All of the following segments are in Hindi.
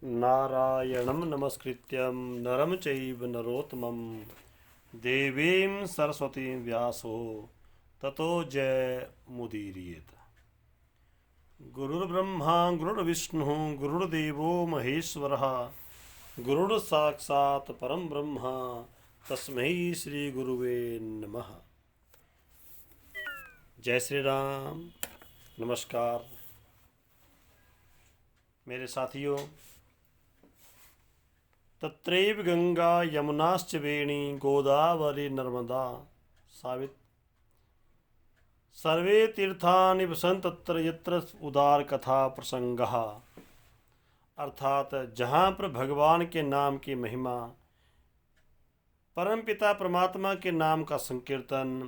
नारायणं नमस्कृत्यं नरं चैव नरोत्तमं देवीं सरस्वतीं व्यासो ततो जयमुदीरयेत्। गुरुर्ब्रह्मा गुरुर्विष्णुः गुरुर्देवो महेश्वरः गुरुर्साक्षात् परं ब्रह्म तस्मै श्री गुरुवे नमः। जय श्री राम। नमस्कार मेरे साथियों। तत्रैव गंगा यमुनाश्च वेणी गोदावरी नर्मदा सावित्री सर्वे तीर्थानि वसन्ति तत्र यत्र उदार कथा प्रसंगः। अर्थात जहाँ पर भगवान के नाम की महिमा, परमपिता परमात्मा के नाम का संकीर्तन,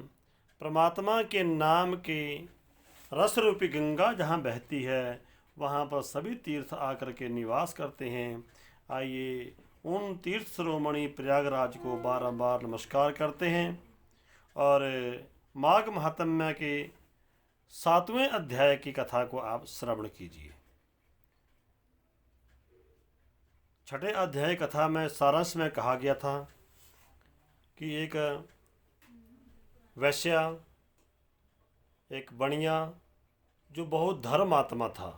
परमात्मा के नाम के रस रूपी गंगा जहाँ बहती है वहाँ पर सभी तीर्थ आकर के निवास करते हैं। आइए उन तीर्थ शिरोमणि प्रयागराज को बारंबार नमस्कार करते हैं और माघ महात्म्य के 7वें अध्याय की कथा को आप श्रवण कीजिए। 6ठे अध्याय कथा में सारांश में कहा गया था कि एक वैश्या, एक बनिया जो बहुत धर्मात्मा था,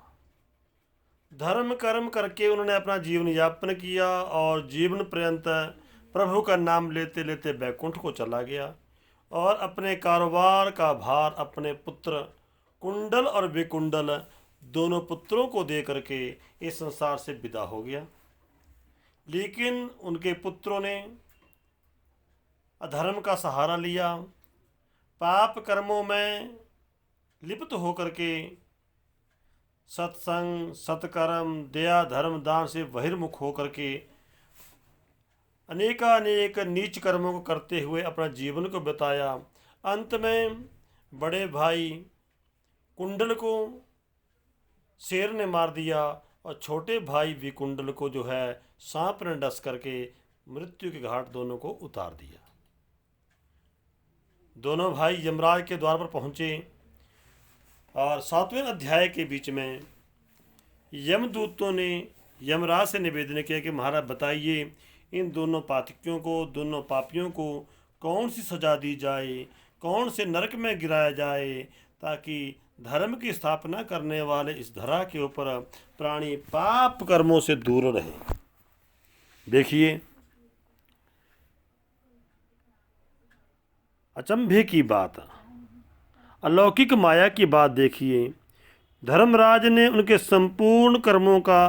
धर्म कर्म करके उन्होंने अपना जीवन यापन किया और जीवन पर्यंत प्रभु का नाम लेते लेते बैकुंठ को चला गया और अपने कारोबार का भार अपने पुत्र कुंडल और विकुंडल दोनों पुत्रों को दे करके इस संसार से विदा हो गया। लेकिन उनके पुत्रों ने अधर्म का सहारा लिया, पाप कर्मों में लिप्त होकर के सत्संग सत्कर्म दया धर्म दान से बहिर्मुख होकर के अनेकानेक नीच कर्मों को करते हुए अपना जीवन को बिताया। अंत में बड़े भाई कुंडल को शेर ने मार दिया और छोटे भाई विकुंडल को जो है सांप ने डस करके मृत्यु के घाट दोनों को उतार दिया। दोनों भाई यमराज के द्वार पर पहुँचे और 7वें अध्याय के बीच में यमदूतों ने यमराज से निवेदन किया कि महाराज बताइए इन दोनों पातकियों को, दोनों पापियों को कौन सी सजा दी जाए, कौन से नरक में गिराया जाए ताकि धर्म की स्थापना करने वाले इस धरा के ऊपर प्राणी पाप कर्मों से दूर रहे। देखिए अचंभे की बात, अलौकिक माया की बात देखिए। धर्मराज ने उनके संपूर्ण कर्मों का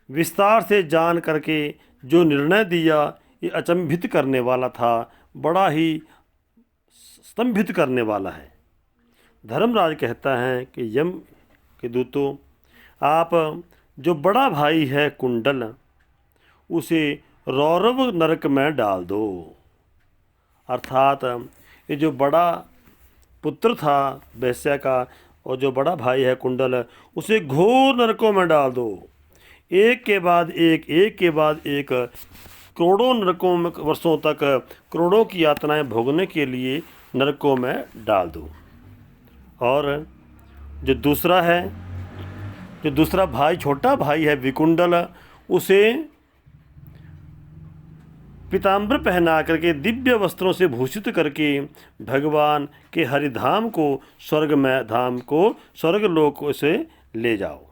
विस्तार से जान करके जो निर्णय दिया ये अचंभित करने वाला था, बड़ा ही स्तंभित करने वाला है। धर्मराज कहता है कि यम के दूतों, आप जो बड़ा भाई है कुंडल उसे रौरव नरक में डाल दो। अर्थात ये जो बड़ा पुत्र था वैश्या का और जो बड़ा भाई है कुंडल उसे घोर नरकों में डाल दो। एक के बाद एक करोड़ों नरकों में वर्षों तक करोड़ों की यातनाएं भोगने के लिए नरकों में डाल दो। और जो दूसरा भाई छोटा भाई है विकुंडल उसे पीताम्बर पहना करके दिव्य वस्त्रों से भूषित करके भगवान के हरिधाम को स्वर्ग लोक से ले जाओ।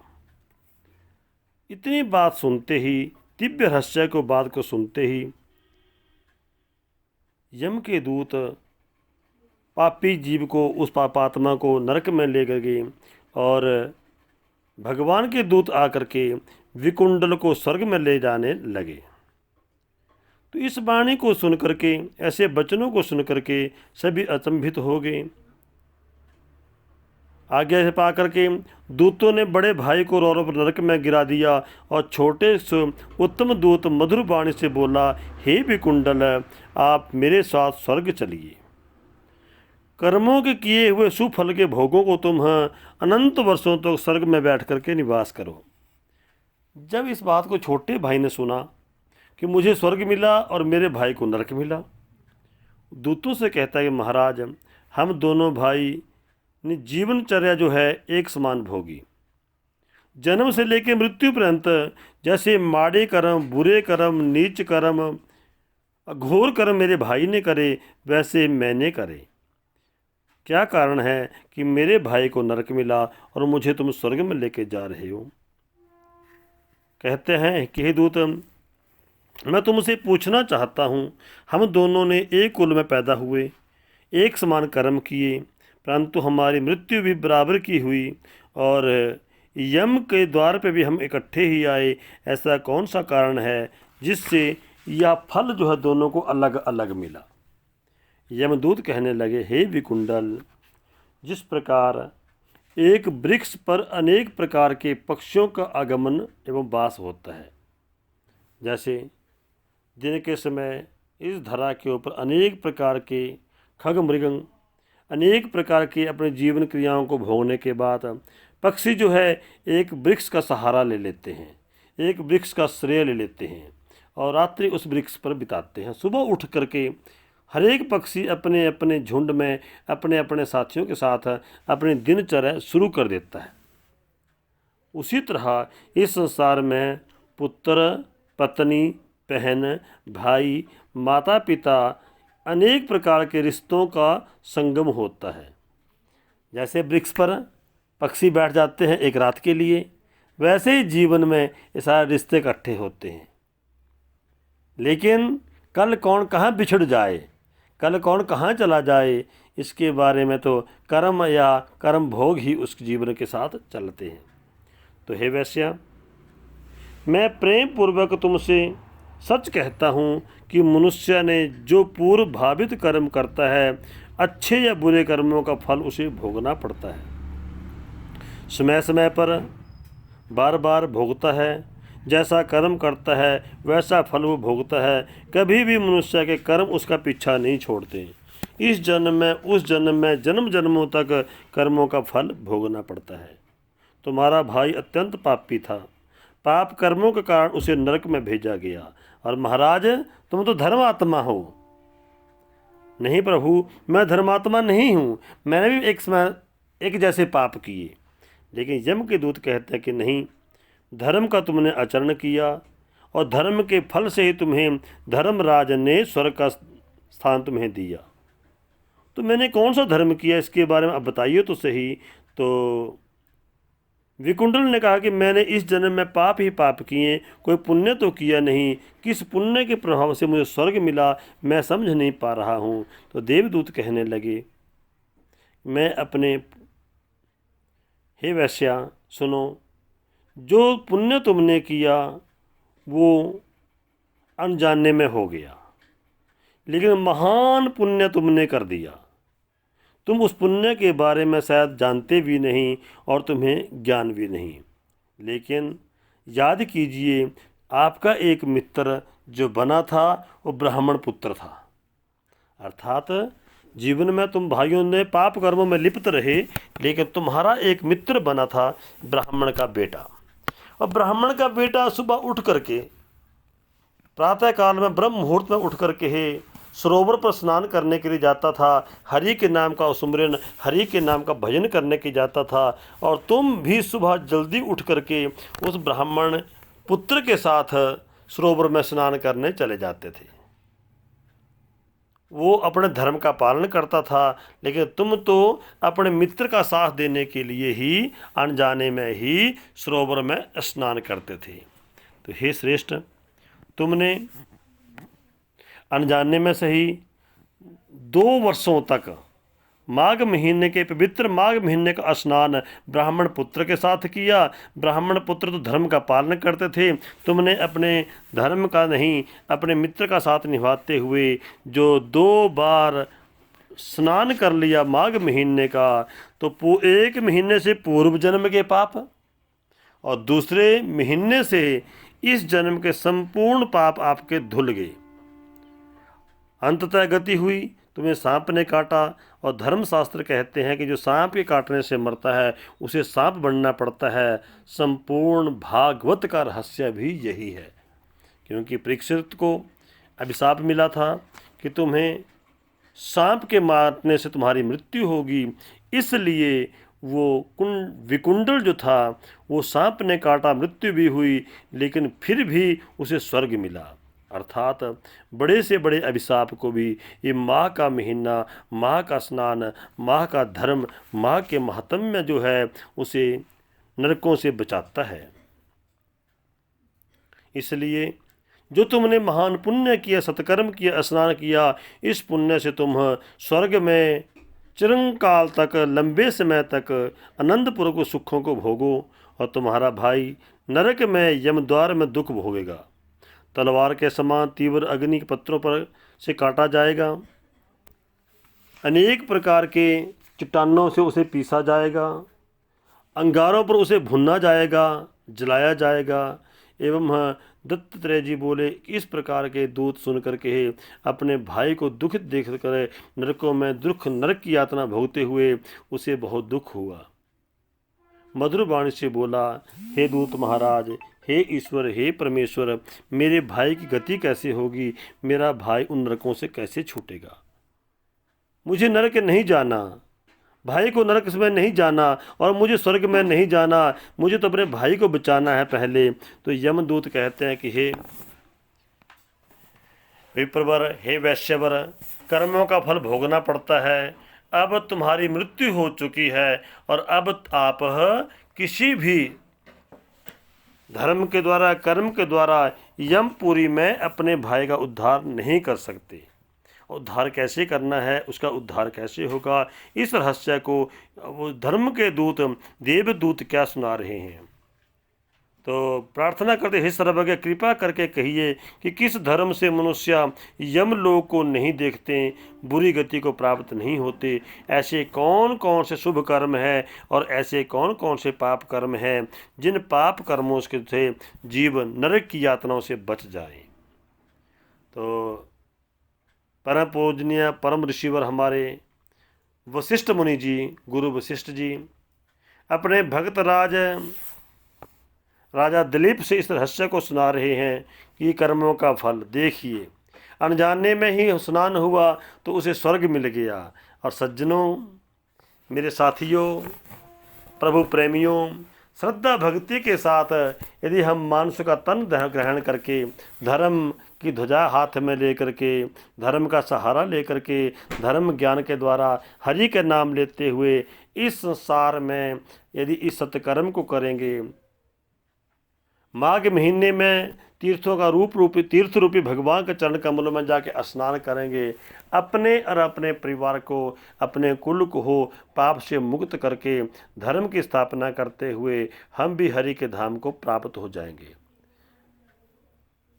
इतनी बात सुनते ही, दिव्य रहस्य को बात को सुनते ही यम के दूत पापी जीव को, उस पापात्मा को नरक में ले गए और भगवान के दूत आकर के विकुंडल को स्वर्ग में ले जाने लगे। तो इस वाणी को सुन करके, ऐसे वचनों को सुन करके सभी अचंभित हो गए। आज्ञा से पा करके दूतों ने बड़े भाई को रौरव नरक में गिरा दिया और छोटे से उत्तम दूत मधुर वाणी से बोला, हे विकुंडल आप मेरे साथ स्वर्ग चलिए। कर्मों के किए हुए सुफल के भोगों को तुम अनंत वर्षों तक स्वर्ग में बैठ करके निवास करो। जब इस बात को छोटे भाई ने सुना कि मुझे स्वर्ग मिला और मेरे भाई को नरक मिला, दूतों से कहता है कि महाराज हम दोनों भाई ने जीवनचर्या जो है एक समान भोगी। जन्म से लेकर मृत्यु पर्यंत जैसे माड़े कर्म, बुरे कर्म, नीच कर्म, घोर कर्म मेरे भाई ने करे, वैसे मैंने करे। क्या कारण है कि मेरे भाई को नरक मिला और मुझे तुम स्वर्ग में लेके जा रहे हो? कहते हैं कि हे दूत, मैं तुमसे पूछना चाहता हूँ, हम दोनों ने एक कुल में पैदा हुए, एक समान कर्म किए, परंतु हमारी मृत्यु भी बराबर की हुई और यम के द्वार पे भी हम इकट्ठे ही आए। ऐसा कौन सा कारण है जिससे यह फल जो है दोनों को अलग अलग मिला? यमदूत कहने लगे, हे विकुंडल, जिस प्रकार एक वृक्ष पर अनेक प्रकार के पक्षियों का आगमन एवं वास होता है, जैसे दिन के समय इस धरा के ऊपर अनेक प्रकार के खग मृगंग अनेक प्रकार के अपने जीवन क्रियाओं को भोगने के बाद पक्षी जो है एक वृक्ष का सहारा ले लेते हैं, एक वृक्ष का श्रेय ले लेते हैं और रात्रि उस वृक्ष पर बिताते हैं। सुबह उठ करके हर एक पक्षी अपने अपने झुंड में अपने अपने साथियों के साथ अपनी दिनचर्या शुरू कर देता है। उसी तरह इस संसार में पुत्र, पत्नी, बहन, भाई, माता पिता अनेक प्रकार के रिश्तों का संगम होता है। जैसे वृक्ष पर पक्षी बैठ जाते हैं एक रात के लिए, वैसे ही जीवन में ये सारे रिश्ते इकट्ठे होते हैं। लेकिन कल कौन कहाँ बिछड़ जाए, कल कौन कहाँ चला जाए, इसके बारे में तो कर्म या कर्म भोग ही उस जीवन के साथ चलते हैं। तो हे वैश्या, मैं प्रेम पूर्वक तुमसे सच कहता हूँ कि मनुष्य ने जो पूर्व भावित कर्म करता है, अच्छे या बुरे कर्मों का फल उसे भोगना पड़ता है। समय समय पर बार बार भोगता है, जैसा कर्म करता है वैसा फल वो भोगता है। कभी भी मनुष्य के कर्म उसका पीछा नहीं छोड़ते। इस जन्म में उस जन्म में जन्म जन्मों तक कर्मों का फल भोगना पड़ता है। तुम्हारा भाई अत्यंत पापी था, पाप कर्मों के कारण उसे नरक में भेजा गया। और महाराज, तुम तो धर्मात्मा हो। नहीं प्रभु, मैं धर्मात्मा नहीं हूँ, मैंने भी एक समय एक जैसे पाप किए। लेकिन यम के दूत कहते हैं कि नहीं, धर्म का तुमने आचरण किया और धर्म के फल से ही तुम्हें धर्मराज ने स्वर्ग का स्थान तुम्हें दिया। तो मैंने कौन सा धर्म किया, इसके बारे में आप बताइए तो सही। तो विकुंडल ने कहा कि मैंने इस जन्म में पाप ही पाप किए, कोई पुण्य तो किया नहीं। किस पुण्य के प्रभाव से मुझे स्वर्ग मिला, मैं समझ नहीं पा रहा हूँ। तो देवदूत कहने लगे, मैं अपने हे वैश्या सुनो, जो पुण्य तुमने किया वो अनजाने में हो गया, लेकिन महान पुण्य तुमने कर दिया। तुम उस पुण्य के बारे में शायद जानते भी नहीं और तुम्हें ज्ञान भी नहीं। लेकिन याद कीजिए, आपका एक मित्र जो बना था वो ब्राह्मण पुत्र था। अर्थात जीवन में तुम भाइयों ने पाप कर्मों में लिप्त रहे, लेकिन तुम्हारा एक मित्र बना था ब्राह्मण का बेटा। और ब्राह्मण का बेटा सुबह उठ करके प्रातः काल में ब्रह्म मुहूर्त में उठ करके सरोवर पर स्नान करने के लिए जाता था, हरि के नाम का सुमिरन, हरि के नाम का भजन करने के जाता था। और तुम भी सुबह जल्दी उठ करके उस ब्राह्मण पुत्र के साथ सरोवर में स्नान करने चले जाते थे। वो अपने धर्म का पालन करता था, लेकिन तुम तो अपने मित्र का साथ देने के लिए ही अनजाने में ही सरोवर में स्नान करते थे। तो हे श्रेष्ठ, तुमने अनजाने में सही 2 वर्षों तक माघ महीने के पवित्र माघ महीने का स्नान ब्राह्मण पुत्र के साथ किया। ब्राह्मण पुत्र तो धर्म का पालन करते थे, तुमने अपने धर्म का नहीं अपने मित्र का साथ निभाते हुए जो 2 बार स्नान कर लिया माघ महीने का, तो एक महीने से पूर्व जन्म के पाप और दूसरे महीने से इस जन्म के संपूर्ण पाप आपके धुल गए। अंततः गति हुई, तुम्हें सांप ने काटा। और धर्मशास्त्र कहते हैं कि जो सांप के काटने से मरता है उसे सांप बनना पड़ता है। संपूर्ण भागवत का रहस्य भी यही है, क्योंकि परीक्षित को अभिशाप मिला था कि तुम्हें सांप के मारने से तुम्हारी मृत्यु होगी, इसलिए वो विकुंडल जो था वो सांप ने काटा, मृत्यु भी हुई, लेकिन फिर भी उसे स्वर्ग मिला। अर्थात बड़े से बड़े अभिशाप को भी ये माह का महीना, माह का स्नान, माह का धर्म, माह के महात्म्य जो है उसे नरकों से बचाता है। इसलिए जो तुमने महान पुण्य किया, सत्कर्म किया, स्नान किया, इस पुण्य से तुम स्वर्ग में चिरंकाल तक, लंबे समय तक आनंदपूर्वक सुखों को भोगो, और तुम्हारा भाई नरक में यमद्वार में दुख भोगेगा। तलवार के समान तीव्र अग्नि के पत्रों पर से काटा जाएगा, अनेक प्रकार के चट्टानों से उसे पीसा जाएगा, अंगारों पर उसे भुना जाएगा, जलाया जाएगा। एवं दत्तात्रेय जी बोले, इस प्रकार के दूत सुनकर के अपने भाई को दुखित देख कर नरकों में दुख, नरक की यातना भोगते हुए उसे बहुत दुख हुआ। मधुर वाणी से बोला, हे दूत महाराज, हे ईश्वर, हे परमेश्वर, मेरे भाई की गति कैसे होगी? मेरा भाई उन नरकों से कैसे छूटेगा? मुझे नरक नहीं जाना, भाई को नरक में नहीं जाना, और मुझे स्वर्ग में नहीं जाना, मुझे तो अपने भाई को बचाना है पहले। तो यमदूत कहते हैं कि हे विप्रवर, हे वैश्यवर, कर्मों का फल भोगना पड़ता है। अब तुम्हारी मृत्यु हो चुकी है, और अब आप किसी भी धर्म के द्वारा, कर्म के द्वारा यमपुरी में अपने भाई का उद्धार नहीं कर सकते। उद्धार कैसे करना है, उसका उद्धार कैसे होगा, इस रहस्य को वो धर्म के दूत, देवदूत क्या सुना रहे हैं। तो प्रार्थना करते, हे सर्वज्ञ, कृपा करके कहिए कि किस धर्म से मनुष्य यमलोक को नहीं देखते, बुरी गति को प्राप्त नहीं होते। ऐसे कौन कौन से शुभ कर्म है और ऐसे कौन कौन से पाप कर्म हैं जिन पाप कर्मों से जीव नरक की यातनाओं से बच जाए। तो परम पूजनीय परम ऋषिवर हमारे वशिष्ठ मुनि जी, गुरु वशिष्ठ जी, अपने भक्त राजा दिलीप से इस रहस्य को सुना रहे हैं कि कर्मों का फल देखिए, अनजाने में ही स्नान हुआ तो उसे स्वर्ग मिल गया। और सज्जनों, मेरे साथियों, प्रभु प्रेमियों, श्रद्धा भक्ति के साथ यदि हम मानुष का तन ग्रहण करके, धर्म की ध्वजा हाथ में लेकर के, धर्म का सहारा लेकर के, धर्म ज्ञान के द्वारा हरि के नाम लेते हुए इस संसार में यदि इस सत्कर्म को करेंगे, माघ महीने में तीर्थों का तीर्थ रूपी भगवान के चरण कमलों में जाके स्नान करेंगे, अपने और अपने परिवार को, अपने कुल को हो पाप से मुक्त करके धर्म की स्थापना करते हुए हम भी हरि के धाम को प्राप्त हो जाएंगे।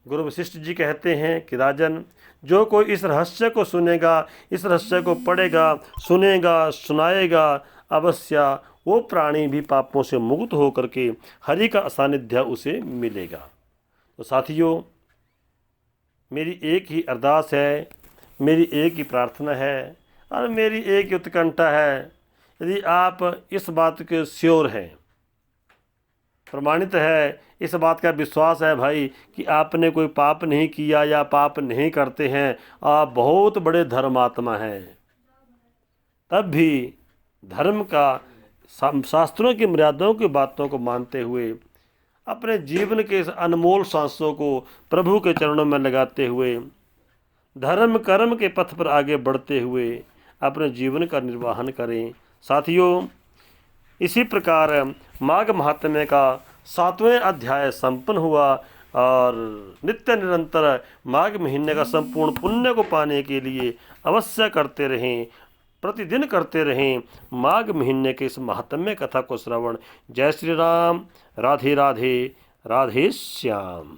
गुरु वशिष्ठ जी कहते हैं कि राजन, जो कोई इस रहस्य को सुनेगा, इस रहस्य को पढ़ेगा, सुनेगा, सुनाएगा, अवश्य वो प्राणी भी पापों से मुक्त होकर के हरि का सानिध्य उसे मिलेगा। तो साथियों, मेरी एक ही अरदास है, मेरी एक ही प्रार्थना है और मेरी एक ही उत्कंठा है, यदि आप इस बात के श्योर हैं, प्रमाणित है, इस बात का विश्वास है भाई कि आपने कोई पाप नहीं किया या पाप नहीं करते हैं, आप बहुत बड़े धर्मात्मा हैं, तब भी धर्म का, शास्त्रों की मर्यादाओं की बातों को मानते हुए अपने जीवन के इस अनमोल सांसों को प्रभु के चरणों में लगाते हुए धर्म कर्म के पथ पर आगे बढ़ते हुए अपने जीवन का निर्वाहन करें। साथियों, इसी प्रकार माघ महात्म्य का 7वें अध्याय संपन्न हुआ और नित्य निरंतर माघ महीने का संपूर्ण पुण्य को पाने के लिए अवश्य करते रहें, प्रतिदिन करते रहें माघ महीने के इस महात्म्य कथा को श्रवण। जय श्री राम। राधे राधे। राधे श्याम।